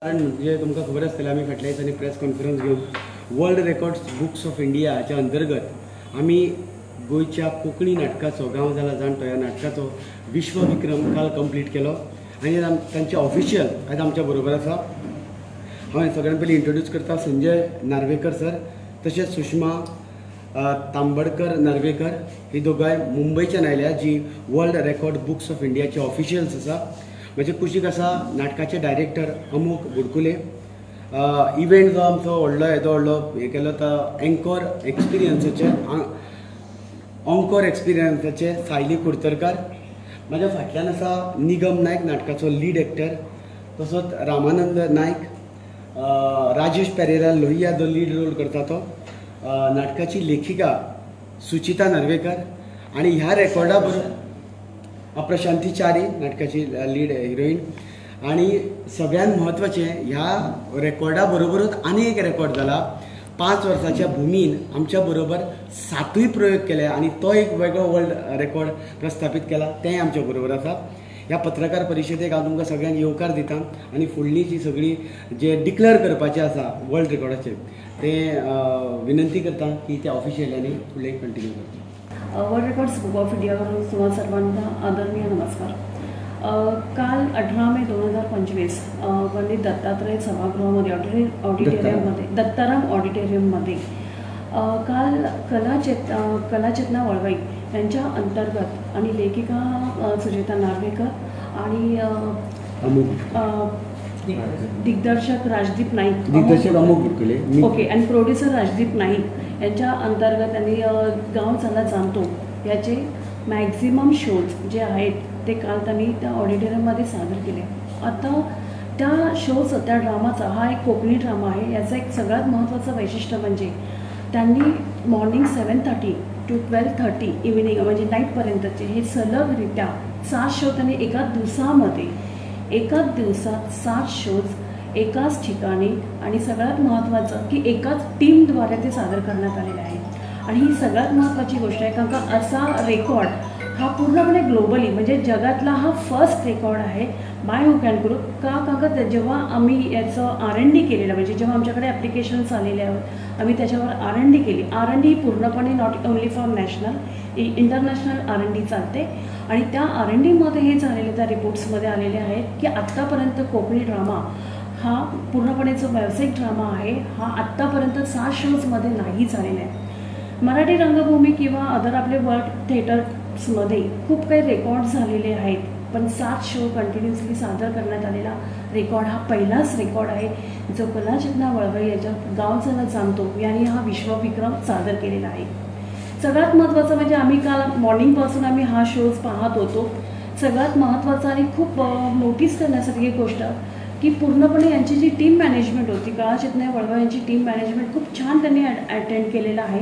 कारण म्हणजे तुमकां खबर आसतलें आमी फाटल्या दिसांनी प्रेस कॉन्फरन्स घेवन वर्ल्ड रेकॉर्ड्स बुक्स ऑफ इंडियाच्या अंतर्गत आमी गोंयच्या कोंकणी नाटकाचो गांव जाला जाणटो ह्या नाटकाचो विश्व विक्रम काल कंप्लीट केलो आनी तांचे ऑफिशियल आयज आमच्या बरोबर आसा। हांव सगळ्यान पयलीं इंट्रोड्यूस करता संजय नार्वेकर सर, तशेंच सुषमा तांबडकर नार्वेकर, ही दोगांय मुंबयच्यान आयल्या जी वर्ल्ड रेकॉर्ड बुक्स ऑफ इंडियाचे ऑफिशियल्स आसा। म्हणजे कुशीक आसा नाटकाचे डायरेक्टर अमोक बुडकुले, इव्हेंट जो आमचो व्हडलो हे केलो तो एंकोर एक्सपिरियन्साचे सायली कुडतरकार, म्हाज्या फाटल्यान आसा निगम नायक नाटकाचो लीड एक्टर, तसोच रामानंद नायक, राजेश पेरेरा लोहिया जो लीड रोल करता तो, नाटकाची लेखिका सुचिता नार्वेकर आणि ह्या रेकॉर्डा बरोबर प्रशांती च्यारी नाटकाची लीड हिरोईन। आणि सगळ्यात म्हत्वाचें ह्या रेकॉर्डा बरोबरूच आनी एक रेकॉर्ड जाला। 5 वर्साच्या भुमीन आमच्या बरोबर 7 प्रयोग केले आणि तो एक वेगळो वर्ल्ड रेकॉर्ड प्रस्थापित केला, तेंय आमच्या बरोबर आसा। ह्या पत्रकार परिशदेक हांव तुमकां सगळ्यांक येवकार दिता आणि फुडली जी सगळी जे डिक्लेअर करपाचें आसा वर्ल्ड रेकॉर्डाचें तें विनंती करता की त्या ऑफिशियलांनी फुडें कंटिन्यू करता। World records book of India करून तुम्हाला सर्वांना आदरणीय नमस्कार। काल 18 मे 2025 पंडित दत्तात्रय सभागृहामध्ये ऑडिटोरियममध्ये दत्ताराम ऑडिटोरियममध्ये काल कलाचेतना वळवई यांच्या अंतर्गत आणि लेखिका सुचिता नार्वेकर आणि दिग्दर्शक राजदीप नाईक ओके आणि प्रोड्युसर राजदीप नाईक यांच्या अंतर्गत त्यांनी गाव चला जाणतो याचे मॅक्झिमम शोज जे आहेत ते काल त्यांनी त्या ऑडिटोरियममध्ये सादर केले। आता त्या शोचं त्या ड्रामाचा हा एक कोकणी ड्रामा आहे। याचं एक सगळ्यात महत्त्वाचं वैशिष्ट्य म्हणजे त्यांनी मॉर्निंग 7:30 to 12:30 इव्हिनिंग म्हणजे नाईटपर्यंतचे हे सलगरित्या 7 शो त्यांनी एकाच दिवसात 7 शोज एकाच ठिकाणी आणि सगळ्यात महत्त्वाचं की एकाच टीमद्वारे ते सादर करण्यात आलेले आहेत। आणि ही सगळ्यात महत्त्वाची गोष्ट आहे कारण का असा रेकॉर्ड हा पूर्णपणे ग्लोबली म्हणजे जगातला हा फर्स्ट रेकॉर्ड आहे बाय हू कॅन ग्रुप का जेव्हा आम्ही याचं R&D केलेलं म्हणजे जेव्हा आमच्याकडे ॲप्लिकेशन्स आलेले आहेत आम्ही त्याच्यावर R&D केली। R&D पूर्णपणे not only for national international R&D चालते आणि त्या R&Dमध्ये हे झालेले त्या रिपोर्ट्समध्ये आलेले आहेत की आत्तापर्यंत कोकणी ड्रामा हा पूर्णपणे जो व्यावसायिक ड्रामा आहे हा आत्तापर्यंत 7 शोजमध्ये नाही झालेला आहे। मराठी रंगभूमी किंवा अदर आपले वर्ल्ड थिएटर्समध्ये खूप काही रेकॉर्ड झालेले आहेत, पण 7 शो कंटिन्युअसली सादर करण्यात आलेला रेकॉर्ड हा पहिलाच रेकॉर्ड आहे जो कलाचेतना वळवई याच्या गाव चला जाणतो यांनी हा विश्वविक्रम सादर केलेला आहे। सगळ्यात महत्त्वाचं म्हणजे आम्ही काल मॉर्निंगपासून आम्ही हा शोज पाहत होतो। सगळ्यात महत्त्वाचं आणि खूप नोटीस करण्यासारखी गोष्ट की पूर्णपणे यांची जी टीम मॅनेजमेंट होती कलाचेतना वळवई यांची टीम मॅनेजमेंट खूप छान त्यांनी अटेंड केलेलं आहे।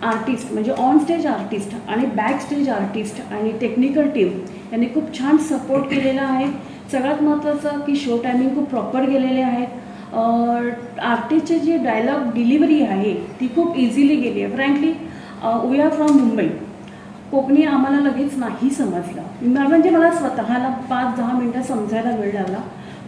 आर्टिस्ट म्हणजे ऑन स्टेज आर्टिस्ट आणि बॅक स्टेज आर्टिस्ट आणि टेक्निकल टीम यांनी खूप छान सपोर्ट केलेला आहे। सगळ्यात महत्त्वाचं की शो टायमिंग खूप प्रॉपर गेलेले आहेत। आर्टिस्टची जी डायलॉग डिलिव्हरी आहे ती खूप इझिली गेली आहे। Frankly we are from Mumbai, Konkani आम्हाला लगेच नाही समजलं, म्हणजे मला स्वतःला 5-10 मिनटं समजायला वेळ लागला,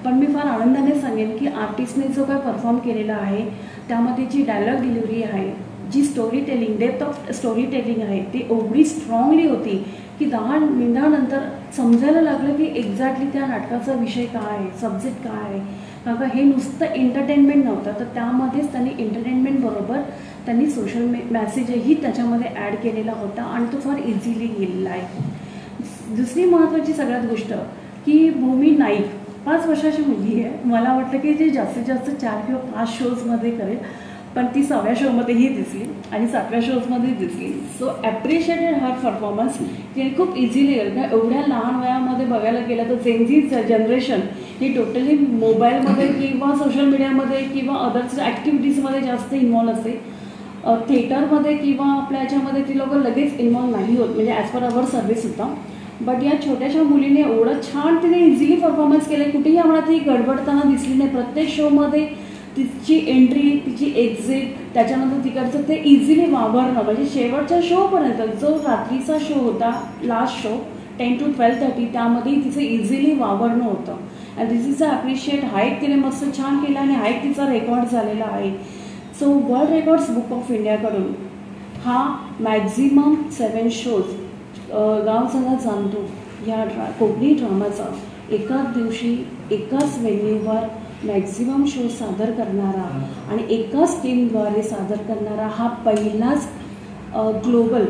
पण मी फार आनंदाने सांगेन की आर्टिस्टने जो काय परफॉर्म केलेला आहे त्यामध्ये जी डायलॉग डिलिव्हरी आहे, जी story telling depth of story telling आहे ती एवढी स्ट्रॉंगली होती की 10 मिनिटांनंतर समजायला लागलं की एक्झॅक्टली त्या नाटकाचा विषय काय आहे, सब्जेक्ट काय आहे। कारण का हे नुसतं एंटरटेनमेंट नव्हतं, तर त्यामध्येच त्यांनी एंटरटेनमेंटबरोबर त्यांनी सोशल मेसेजही त्याच्यामध्ये ॲड केलेला होता आणि तो फार इझिली गेलेला आहे। दुसरी महत्त्वाची सगळ्यात गोष्ट की भूमी नाईक 5 वर्षाची मुलगी आहे। मला वाटतं की ती जास्तीत जास्त 4 किंवा 5 शोजमध्ये करेल, पण ती 6व्या शोमध्येही दिसली आणि 7व्या शोजमध्ये दिसली। सो ॲप्रिशिएटेड हर परफॉर्मन्स तिने खूप इझिली केलं। एवढ्या लहान वयामध्ये बघायला गेलं तर जेनझी जनरेशन ही टोटली मोबाईलमध्ये किंवा सोशल मीडियामध्ये किंवा अदर्स ॲक्टिव्हिटीजमध्ये जास्त इन्व्हॉल्व असते। थिएटरमध्ये किंवा आपल्या याच्यामध्ये ती लोकं लगेच इन्व्हॉल्व नाही होत, म्हणजे ॲज पर अवर सर्व्हिस होता। बट या छोट्याशा मुलीने एवढं छान तिने इझिली परफॉर्मन्स केले, कुठेही आम्हाला ती गडबडताना दिसली नाही। प्रत्येक शोमध्ये तिची एंट्री तिची एक्झिट त्याच्यानंतर तिकडचं ते इझिली वावरणं, म्हणजे शेवटच्या शोपर्यंत जो रात्रीचा शो होता लास्ट शो 10 to 12:30 त्यामध्ये तिचं इझिली वावरणं होतं। And this is a appreciate. Height तिने मस्त छान केला आणि हाईट तिचा रेकॉर्ड झालेला आहे. So world records book of इंडियाकडून हा मॅक्झिमम 7 शोज गाव सगळा जाणतो या कोकणी ड्रामाचा एकाच दिवशी एकाच व्हेन्यूवर मॅक्झिमम शो सादर करणारा आणि एकाच टीमद्वारे सादर करणारा हा पहिलाच ग्लोबल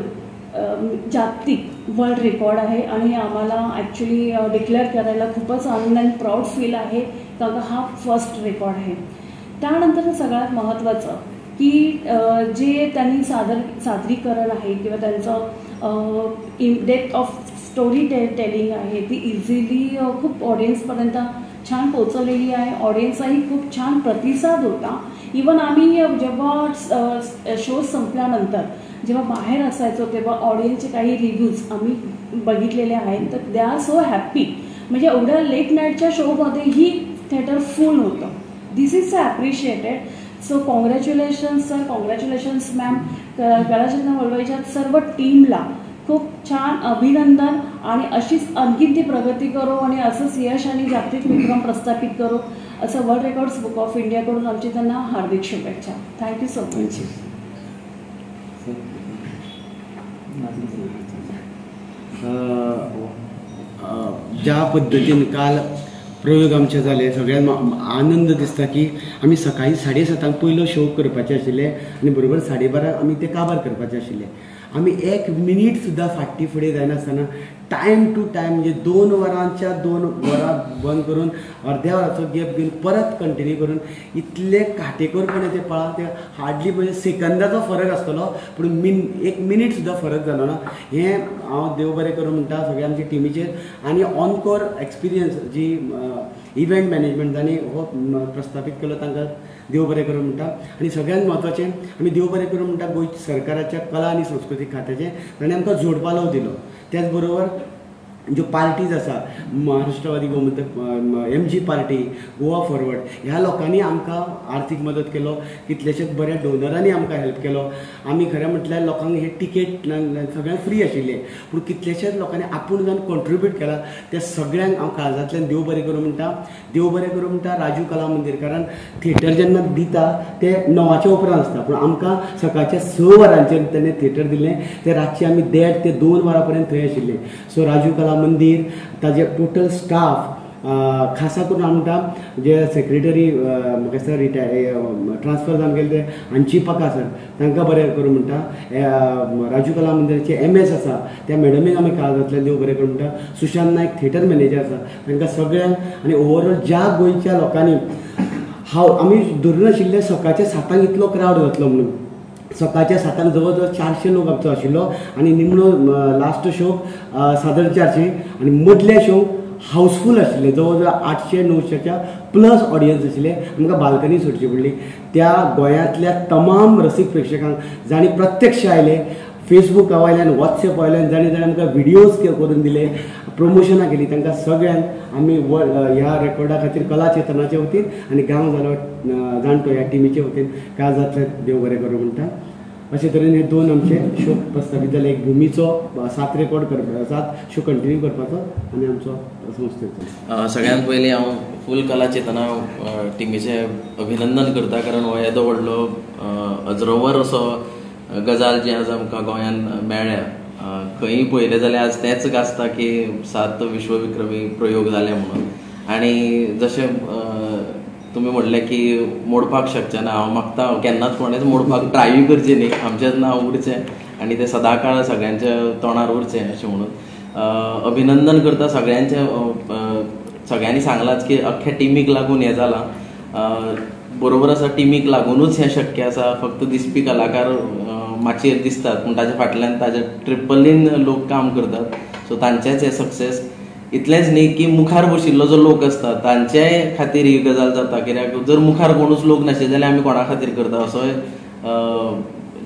जागतिक वर्ल्ड रेकॉर्ड आहे. आणि आम्हाला ॲक्च्युली डिक्लेअर करायला खूपच आनंद आणि प्राऊड फील आहे कारण हा फर्स्ट रेकॉर्ड आहे. त्यानंतर सगळ्यात महत्त्वाचं की जे त्यांनी सादरीकरण आहे किंवा त्यांचं डेप्थ ऑफ स्टोरी टेलिंग आहे ती इझिली खूप ऑडियन्सपर्यंत छान पोचवलेली आहे. ऑडियन्सचाही खूप छान प्रतिसाद होता. इवन आम्ही जेव्हा शो संपल्यानंतर जेव्हा बाहेर असायचो तेव्हा ऑडियन्सचे काही रिव्ह्यूज आम्ही बघितलेले आहेत तर दे आर सो हॅप्पी. म्हणजे एवढ्या लेट नाईटच्या शोमध्येही थिएटर फुल होतं. This is appreciated. So congratulations sir, congratulations ma'am. Kalachandra वळवईच्या सर्व टीमला खूप छान अभिनंदन आणि अशीच आणखीन ती प्रगती करो आणि असंच यश आणि जागतिक विक्रम प्रस्थापित करो असं वर्ल्ड रेकॉर्ड्स बुक ऑफ इंडियाकडून आमची त्यांना हार्दिक शुभेच्छा. Thank you so much. ज्या पद्दतीन काल प्रयोग आमचे जाले सगळ्यांक आनंद दिसता की आमी सकाळी 7:30 पयलो शो करपाचे आशिल्ले आनी बरोबर 12:30 आमी ते काबार करपाचे आशिल्ले. आमी 1 मिनीट सुद्दां फाटी फुडें जायनासतना टायम टू टायम म्हणजे 2 वरांच्या 2 वरां बंद करून अर्द्या वराचो गॅप घेवन परत कंटिन्यू करून इतले काटेकोरपणे ते पळा. ते हार्डली म्हणजे सेकंदाचो फरक आसतलो पूण 1 मिनीट सुद्दां फरक जालो ना. हें हांव देव बरें करूं म्हणटा सगळ्या आमच्या टिमीचेर. आनी ऑनकोर एक्सपिरियन्स जी इव्हेंट मॅनेजमेंटांनी हो प्रस्थापीत केलो तांकां देव बरें करूं म्हणटा. आनी सगळ्यांत म्हत्वाचें आमी देव बरें करूं म्हणटा गोंय सरकाराच्या कला आनी संस्कृती खात्याचें ताणें आमकां जोडपालव दिलो. त्याच बरोबर ज्यो पार्टीज आसा Maharashtrawadi Gomantak MG party Goa forward ह्या लोकांनी आमकां आर्थीक मदत केलो. कितलेशेच बऱ्या डोनरांनी आमकां हेल्प केलो. आमी खरें म्हटल्यार लोकांक हे टिकेट सगळ्यांक फ्री आशिल्ले पूण कितलेशेच लोकांनी आपूण जावन कॉन्ट्रिब्यूट केला. त्या सगळ्यांक हांव काळजांतल्यान देव बरें करूं म्हणटा. देव बरें करूं म्हणटा राजू कला मंदिर. कारण थिएटर जेन्ना दिता ते 9च्या उपरांत आसता पूण आमकां सकाळच्या 6 वरांचेर तेणें थिएटर दिलें. ते रातचे आमी 1:30 ते 2 वरां पर्यंत थंय आशिल्ले. सो राजू कला मंदिर ताजे टोटल स्टाफ खासा करून आमकां जे सेक्रेटरी म्हाका दिसता ट्रान्सफर जावन गेले ते हांची पका सर तांकां बरें करूं म्हणटा. राजू कला मंदिराचे MS आसा त्या मॅडमीक आमी काळजांतल्यान देव बरें करूं म्हणटा. सुशांत नायक थिएटर मॅनेजर आसा तांकां सगळ्यांक आनी ओवरऑल ज्या गोंयच्या लोकांनी आमी धरून सकाळच्या 7 इतलो क्रावड जातलो म्हणून. सकाळच्या 7 जवळ जवळ 400 लोक आमचो आशिल्लो आनी निमणो लास्ट शो सादर 400 आनी मदले शो हाऊसफुल आशिल्ले. जवळ जवळ 800-900च्या प्लस ऑडियन्स आशिल्ले. आमकां बाल्कनी सोडची पडली. त्या गोंयांतल्या तमाम रसीक प्रेक्षकांक जाणी प्रत्यक्ष आयले. फेसबूका वयल्यान WhatsApp वयल्यान जाणी आमकां व्हिडियोज करून दिले, प्रमोशनां केली. तांकां सगळ्यांक आमी ह्या रेकॉर्डा खातीर कला चेतनाचे वतीन आनी गांव जालो जाणटो ह्या टिमीचे वतीन काळजांतल्यान देव बरें करूं म्हणटा. अशे तरेन हे 2 आमचे शो प्रस्थापीत जाले. एक भुमीचो 7 रेकॉर्ड करपाचो 7 शो कंटिन्यू करपाचो आनी आमचो संस्थेचो. सगळ्यांत पयलीं हांव फूल कला चेतना टिमीचे अभिनंदन करता. कारण हो येदो व्हडलो अजरोवर असो गजाल जी आज आमकां गोंयांत मेळ्ळ्या. खंयी पळयलें जाल्यार आज तेंच गाजता की 7 विश्वविक्रमी प्रयोग जाले म्हणून. आनी जशें तुमी म्हणलें की मोडपाक शकचे ना. हांव मागता केन्नाच कोणेच मोडपाक ट्रायूय करची न्ही. आमचेंच नांव उरचें आनी तें सदांकाळ सगळ्यांच्या तोंडार उरचें अशें म्हणून अभिनंदन करता सगळ्यांचें. सगळ्यांनी सांगलांच की अख्ख्या टिमीक लागून हें जालां. बरोबर आसा टिमीक लागूनच हें शक्य आसा. फक्त दिसपी कलाकार माचयेर दिसतात पूण ताच्या फाटल्यान ताच्या ट्रिपलीन लोक काम करतात. सो तांचेंच हें सक्सेस. इतलेंच न्ही की मुखार बशिल्लो जो लोक आसता तांच्याय खातीर ही गजाल जाता. कित्याक जर मुखार कोणूच लोक नाशिल्ले जाल्यार आमी कोणा खातीर करता असोय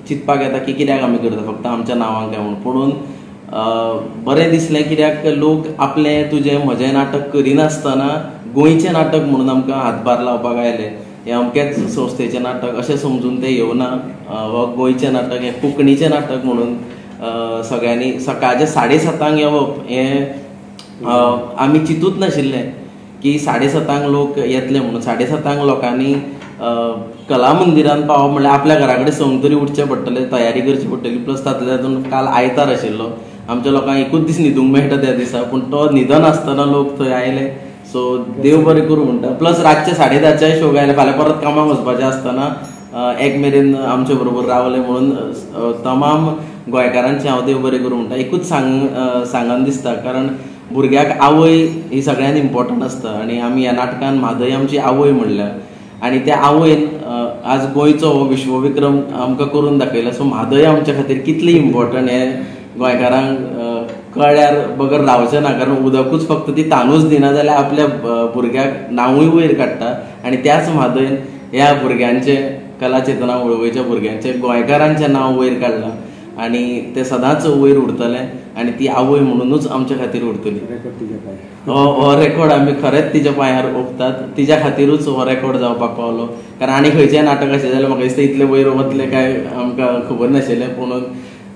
चिंतपाक येता की कित्याक आमी करता फक्त आमच्या नांवांक काय म्हणून. पुणून बरें दिसलें कित्याक लोक आपलें तुजें म्हजें नाटक करिनासतना गोंयचें नाटक म्हणून आमकां हातभार लावपाक आयले. हें अमकेच संस्थेचें नाटक अशें समजून तें येवना. हो गोंयचें नाटक हें कोंकणीचें नाटक म्हणून सगळ्यांनी सकाळच्या 7:30 येवप हें आमी चिंतूच नाशिल्लें की 7:30 लोक येतले म्हणून 7:30 लोकांनी कला मंदिरान पावप म्हणल्यार आपल्या घरा कडेन संक तरी उठचें पडटलें, तयारी करची पडटली. प्लस तातूंत काल आयतार आशिल्लो, आमच्या लोकांक एकूच दीस न्हिदूंक मेळटा त्या दिसा, पूण तो न्हिदन आसतना लोक थंय आयले. सो देव बरें करूं म्हणटा. प्लस रातचे 10:30 शो गायले, फाल्यां परत कामाक वचपाचें आसतना 1 मेरेन आमचे बरोबर रावले म्हणून तमाम गोंयकारांचे हांव देव बरें करूं म्हणटा. एकूच सांगन दिसता, कारण भुरग्याक आवय ही सगळ्यांत इम्पॉर्टंट आसता आनी आमी ह्या नाटकान म्हादय आमची आवय म्हणल्या आनी त्या आवयन आज गोंयचो हो विश्वविक्रम आमकां करून दाखयला. सो म्हादय आमच्या खातीर कितली इम्पॉर्टंट हें गोंयकारांक कळ्यार बगर रावचें ना, कारण उदकूच फक्त ती तानूच दिना जाल्यार आपल्या भुरग्याक नांवूय वयर काडटा. आनी त्याच म्हादयन ह्या भुरग्यांचे कला चेतना वळवयच्या भुरग्यांचे गोंयकारांचें नांव वयर काडलां आनी तें सदांच वयर उरतलें आनी ती आवय म्हणूनच आमच्या खातीर उरतली. हो रेकॉर्ड आमी खरेंच तिच्या पांयार ओंपतात. तिच्या खातीरूच हो रेकॉर्ड जावपाक पावलो, कारण आनी खंयचेंय नाटक अशें जाल्यार म्हाका दिसता इतलें वयर वतलें काय आमकां खबर नाशिल्लें. पूण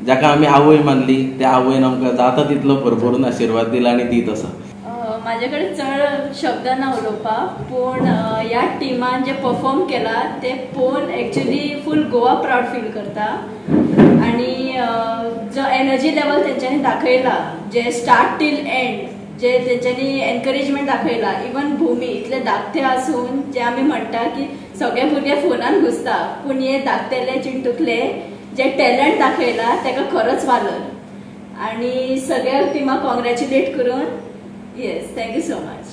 जाका आमी आवय मानली त्या आवयन आमकां जाता तितलो भरभरून आशिर्वाद दिला आनी दीत आसा. म्हाजे कडेन चड शब्द ना उलोवपाक, पूण ह्या टिमान जे परफॉर्म केला ते पळोवन एक्चुली फूल गोवा प्रावड फील करता. आनी जो एनर्जी लेवल तेंच्यांनी दाखयला, जे स्टार्ट टील एंड जे तेंच्यांनी एनकरेजमेंट दाखयला, इवन भुमी इतले धाकटे आसून जे आमी म्हणटा की सगळे भुरगे फोनान घुसता, पूण हे धाकटेले चिंटूतले जे टॅलंट दाखयला तेका खरोच वालोर. आनी सगळ्या टिमाक कॉंग्रॅच्युलेट करून येस, थँक्यू सो मच.